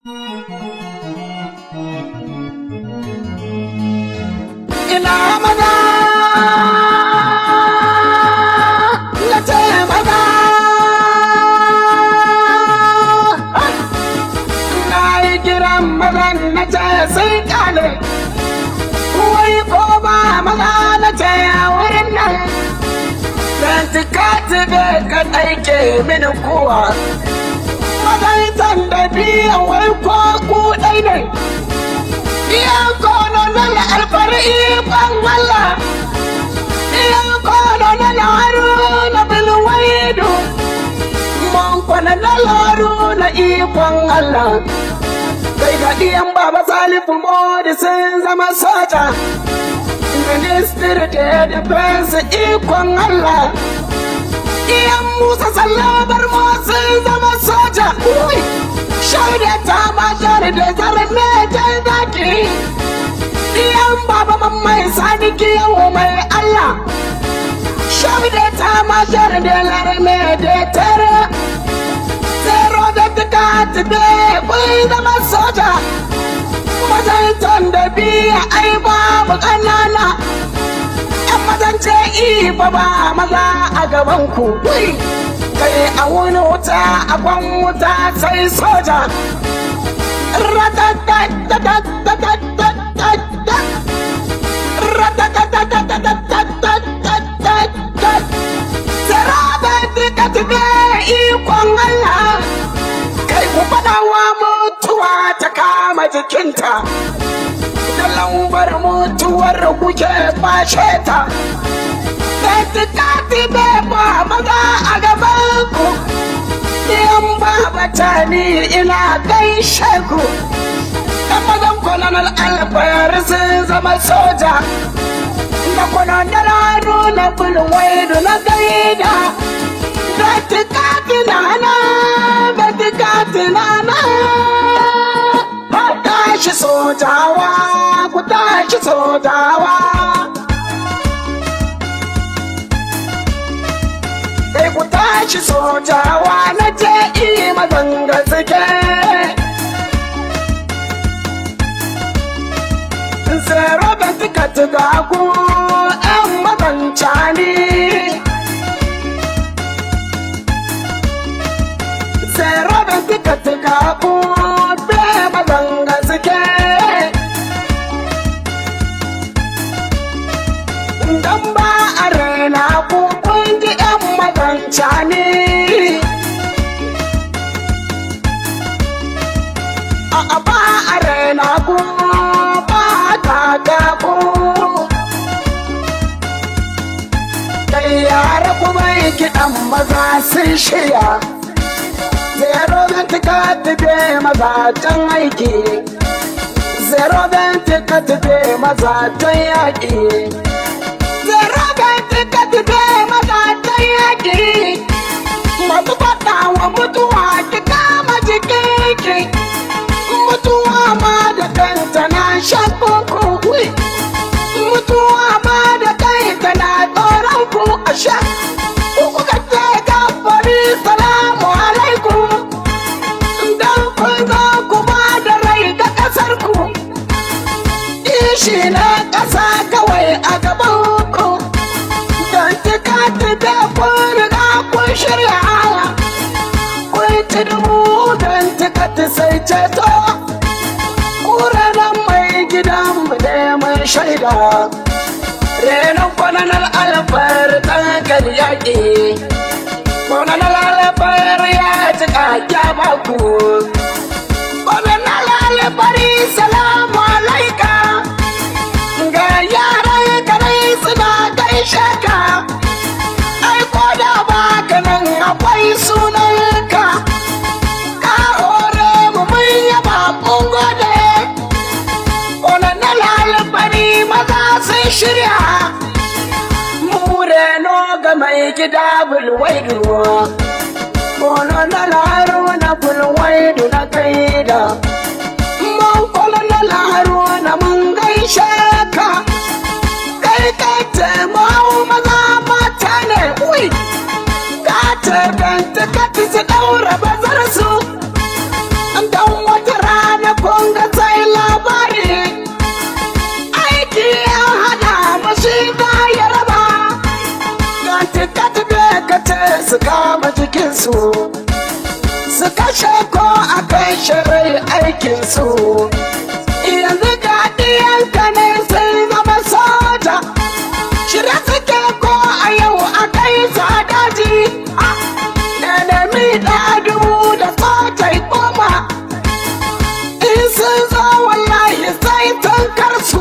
ina maza na ce maza na yi kiran mazan na ce sai kale wai ko ba maza na ce a wurin nan zan tikati da ka ɗaike mini kowa mazaitan da biyan wai ko kuɗai ne iyan kono na alfar ikon Allah iyan kono na Haruna bin Waidu mun kwana na Haruna ikon Allah kai ga iyan baba Salifu Modi sun zama soja minister da defense ikon Allah iyan Musa Sallabar mo sun zama soja shaida ta majar da zarar mejan daki iyan baba mamman sani kiyan mai Allah shaida ta majar da zarar mejan tare zero da tuka tube kun zama soja mazaitan da biya ai babu ƙanana yan mazance iba ba maza a gabanku kai a wani wuta a kwan wuta sai soja ikon Allah kai ku faɗawa mutuwa ta kama jikinta da lambar mutuwar kuke bashe ta Kati ba maza a gabanku yan babata ni ina gaishe ku yan mazan kolonel alfayar sun zama soja da kolonel Haruna bin Waidu na gaida Kati nana Kati nana ku tashi sojawa ku tashi sojawa kai ku tashi sojawa na je mazan gaske zero da tuka tuga ku yan mazanca ne zero da tuka tuga ku be mazan gaske dan ba a raina ku Chani ba arena ku ba daga ku kai yara ku bai kiɗan maza sun shirya zero zan tika tafe maza can aiki zero zan tika tafe maza can yaƙi zero zan tika tafe maza can yaƙi masu faɗa wa mutuwa ki kama jikinki mutuwa ma da kanta na shakunku mutuwa ma da kanta na tsoron ku a sha kuka ce gafari salamu alaikum don kun zo ku ba da rai ga ƙasar ku ishi na ƙasa kawai a gaban ku don cika tafiya kun riga kun shirya dubu don tikati sai ceto ƙuranen mai gidan mu da mai shaida renon kwananar alfar tankar yaƙi kwananar alfar ya ci ƙaƙya baku kwananar alfar salamu alaika ga yaran kanai suna gaishe ka aiko da baka nan akwai sunanka shirya mureno ga mai gida bulwaidu kolonel Haruna bulwaidu na kaida mun kolonel Haruna mun gaishe ka kai kai mau maza mata ne ui ka ta ganta ka ta daura bazar su dan wata su su kashe ko a kashe rai aikinsu yanzu ga ɗiyanka ne sun zama soja shirya suke ko a yau a kai sa daji enemy da dubu da soja goma in sun zo wallahi sai tankar su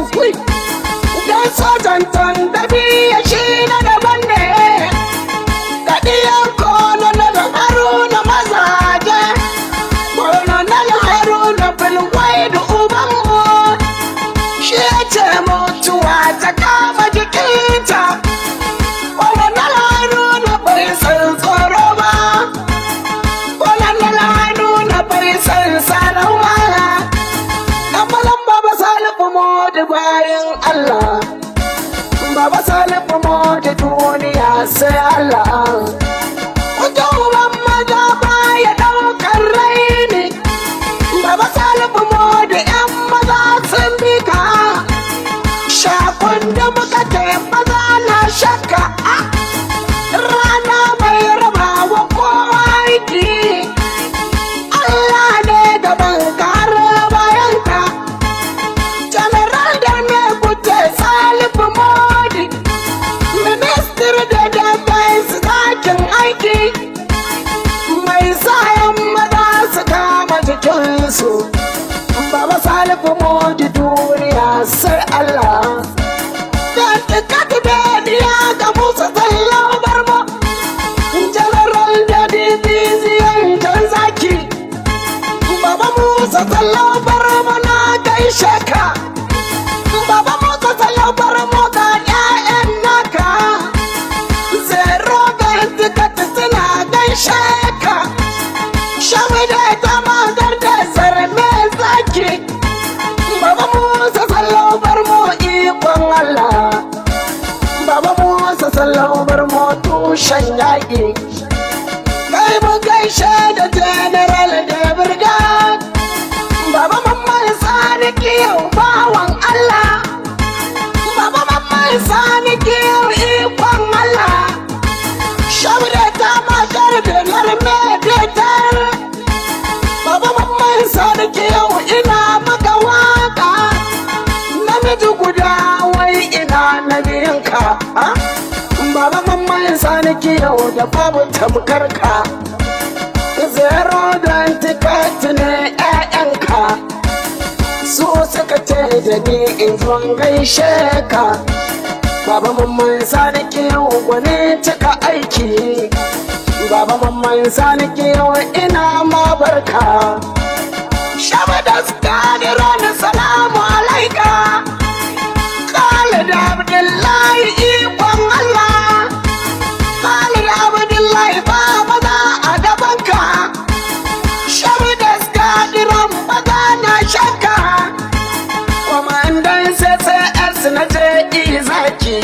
don sojan tandabi ya shi na daban ne da ɗiyan kolonel haruna mazaje kolonel haruna bilwai da ubanmu shi ya ce mutuwa ta kama jikinta kolonel haruna bai san tsoro ba kolonel haruna bai san sanawa kamalan baba salifu modi bayan Allah baba salifu modi duniya sai Allah mutuwan maza baya ɗaukar raini baba salifu modi yan maza sun bi ka shakun da muka ce maza na shakka rana mai raba wa kowa aiki Allah ne gaban kar bayan ka general da me kuce salifu modi minister da defense dakin aiki mai sayan maza su kama jikinsu baba salifu modi duniya sai Allah ya ga musa tsallau barmo general da division jan zaki baba musa tsallau barmo na gaishe ka baba musa tsallau barmo ga ƴaƴan naka zero ga tikati suna gaishe ka shamida ta magar da zarme zaki baba musa tsallau barmo ikon Allah baba musa tsallau barmo tushen yaƙi kai mu gaishe da general da brigade baba mamman sani kiyau bawan Allah baba mamman sani kiyau ikon Allah shabda ta matar da larme detar baba mamman sani kiyau ina maka waka namiji guda wai ina nabiyinka baba mamman sani kiyau da babu tamkar ka zero don tiket ne ƴaƴanka su suka ce da ni in zo gaishe ka baba mamman sani kiyau gwani cika aiki baba mamman sani kiyau ina ma barka shabda skadiran salamu alaika Khalid Abdullahi ikon Allah Khalid Abdullahi ba maza a gabanka shabda skadiran maza na shakka kwamandan CCS na je zaki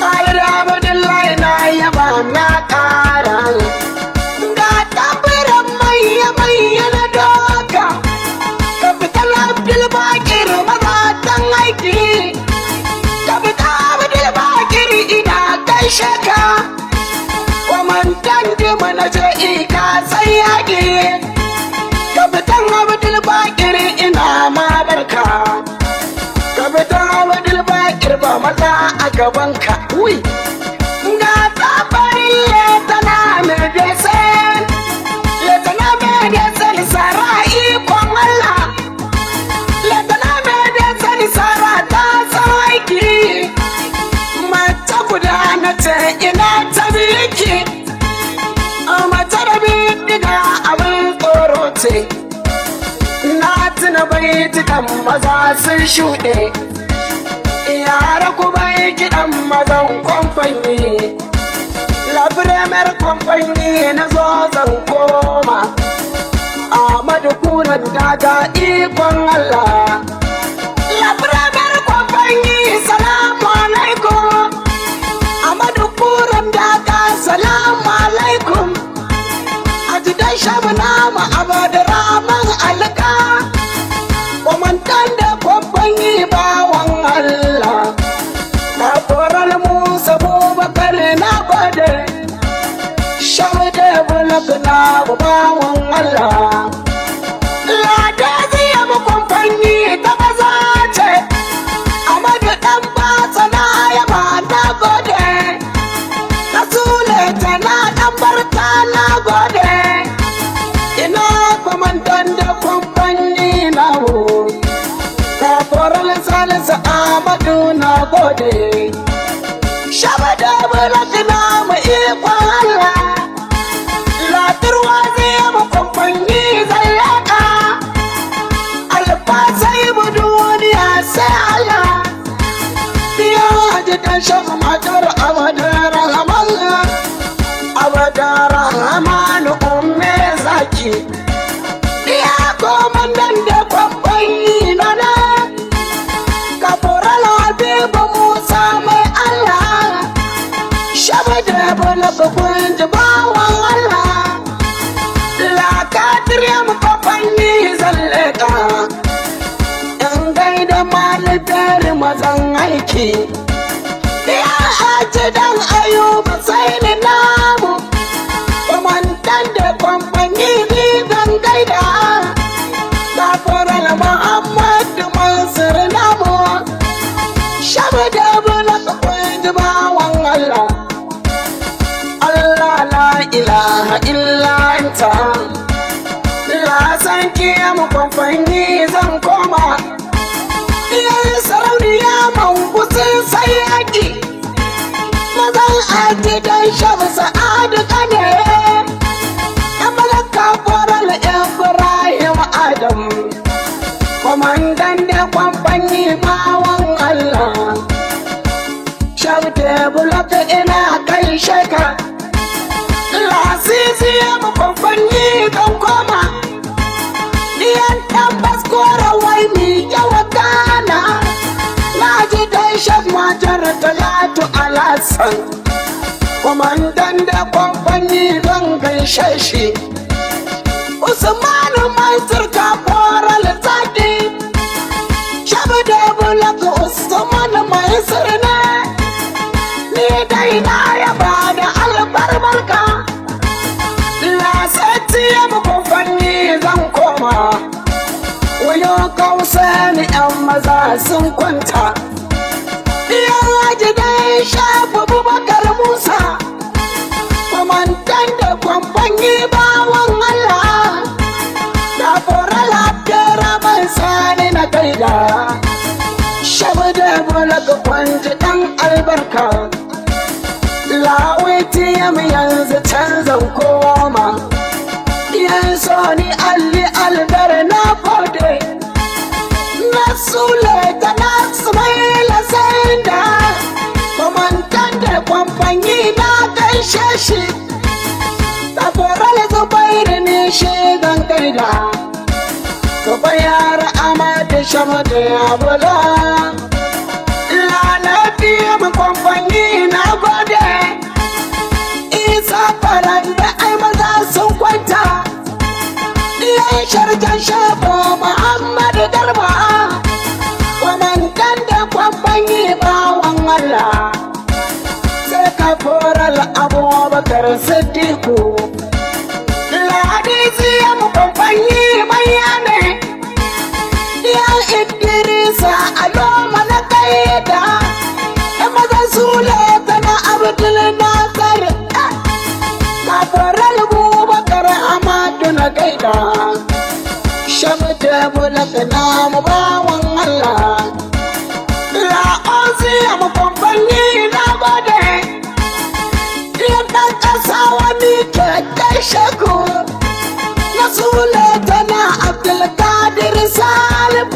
Khalid Abdullahi na yaba na ƙara ga tambaran mai na doka kapital Abdulbakir mazatan aiki kapital Abdulbakir ina gaishe ka kwamandan dima na je ika sai yaƙi kapital Abdulbakir ina ma barka kapital Abdulbakir ba maza a gabanka ga tsabarin letana medecin letana medecin sara ikon Allah letana medecin sara ta aiki mata guda na ce ina ta biki mata da bindiga abin tsoro ce na tuna baitukan maza sun shuɗe yara ku bai kiɗan mazan kwamfani labiremer kwamfani na zo zan koma Ahmadu kunan daga ikon Allah labiremer kwamfani salamu alaikum Ahmadu kunan daga salamu alaikum ajidan shabana ma abadaraman alka kwamantan da kwamfani bawan Allah Musa Abubakar na gode Shamda gode. Shabada bulakina mu ikon Allah, laturwa zai mu kwamfanyi zallaka, alfasai mu duniya sai Allah. Ya ji dan shafa matar abadar rahman, abadar rahman umme zaki. Ya komandan da kwamfanyi nana, kafural habibu Musa mai Allah. Shabada bulaka kunji bawan Allah, lakatir ya mu kwamfanyi zallaka. In gaida malibiyar mazan aiki, ya haji dan Ayuba sai ni namu, kwamandan da kwamfani ni zan gaida. Kafural Muhammadu Mansur namu, Shabada bulaka kunji bawan Allah. Allah la ilaha illa anta, la san kiyamu kwamfani zan koma. Iyayen sarauniya mangutsin sai yaki, mazan aji don shabu sa'adu kane. Yan malaka Kafural Ibrahim Adam, kwamandan da kwamfani bawan Allah. Shabda bulaka ina kai shaka, lasisi ya mu kwamfani kan koma. Iyan tabbas korawai mi yawa kana, na ji dai shaf matar Talatu Alhassan, kwamandan da kwamfani zan gaishe shi. Usmanu Mansur Kafural Zaki, Shabda bulaka Usman Mansur ne, ni dai na yaba da albarmarka. Lasati ya mu kwamfani zan koma, wayo kausa ni yan maza sun kwanta. Yan haji dai shafi Bubakar Musa, kwamandan da kwamfani bawan Allah. Kafural Abdurrahman Sani na gaida, Shabda bulaka kwanji dan albarka. Lawiti yam yanzu canzan koma, yan soni alli albar na gode. Na sule ta na Sumaila Sanda, kwamandan da kwamfani na gaishe shi. Kafural Zubairu ne shi zan gaida, ka bayar Amadu Shabda ya bula. Lalafiya mu kwamfani na gode. Isa faran da ai maza sun kwanta, iyayen sharjan shafo Muhammadu Garba, kwamandan da kwamfani bawan Allah. Sai Kafural Abubakar Siddiqu, ladisi ya mu kwamfani bayane. Ya Idrisa Aloma na kaida, maza Sule tana Abdul Nasir. Kafural Abubakar Ahmadu na gaida, Shabda bulaka namu bawan Allah. La'ozi ya mu kwamfani na gode. Yan ɗan ƙasa wani ke gaishe ku, na Sule tana Abdulkadir Salim,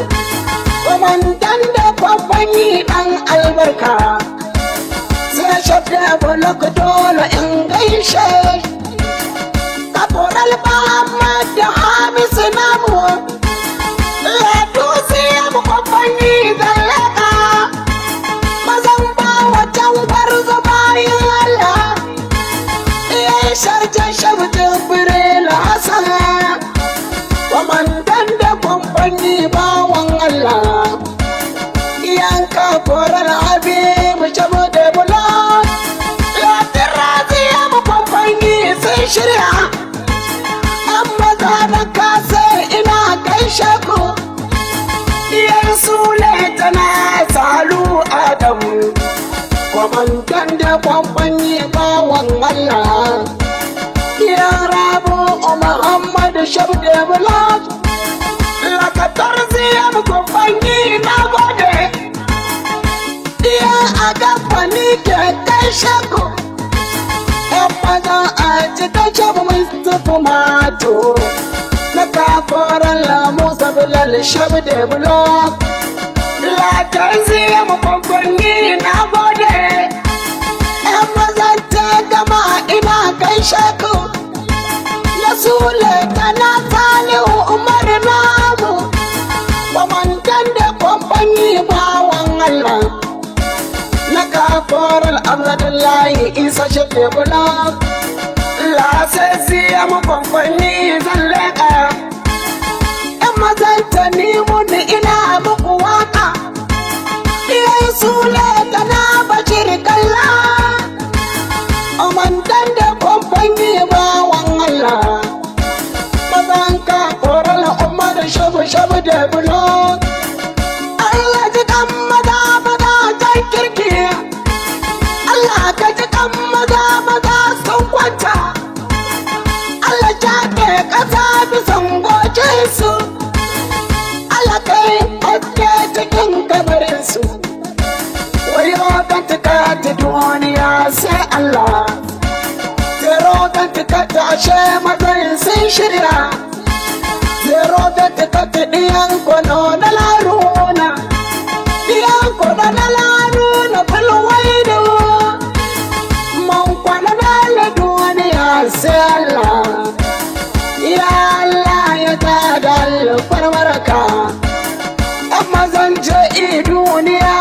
kwamandan da kwamfani ɗan albarka. Sai Shabda bulaka dole in gaishe. Kafural Muhammad Hamisu namu, ladusi ya mu kwamfani zallaka. Mazan bawa tangwar bayan Allah, iyayen sharjan Shabda Jibril Hassan, kwamandan da kwamfani bawan Allah. Iyan Kafural Habibu Shabda bula, latin razi ya mu kwamfani sun shirya. Amma da kasa ina gaishe ku, iyan Sule tana Salu Adamu, kwamandan da kwamfani bawan Allah. Iyan Rabu Muhammadu Shabda bula, lakatar ziyar kwamfani na gode. Iyan gaishe ku ‘yan maza a cikin shabu Mustapha Mato na kaforan lamu sabilar shabu da bulo latar zai mu kwankwanni na gode ‘yan mazan ta gama ina gaishe ku na sule kana salihu umar namu kwamantan da kwamfani bawan Allah na kaforan Abdullahi Isa shafe bula lasasi ya mu kwamfani zan leƙa ‘yan mazan ta nemo ni ina muku waka ɗiyan sule kana bashir kalla amantan da kwamfani bawan Allah mazan kaforan umar shabu da bula Allah ji kan maza can kirki Allah ka ji kan maza sun kwanta Allah ja ke ƙasa bisan gocinsu Allah kai haske cikin kabarinsu wai roƙon tuka ta duniya sai Allah sai roƙon tuka ta ashe mazan sun shirya sai roƙon tuka ta ɗiyan kwano na laruna ɗiyan kwano na laruna filwaido man kwano na duniya sai Allah ya Allah ya tada alfarmarka ‘yan mazan ja'i duniya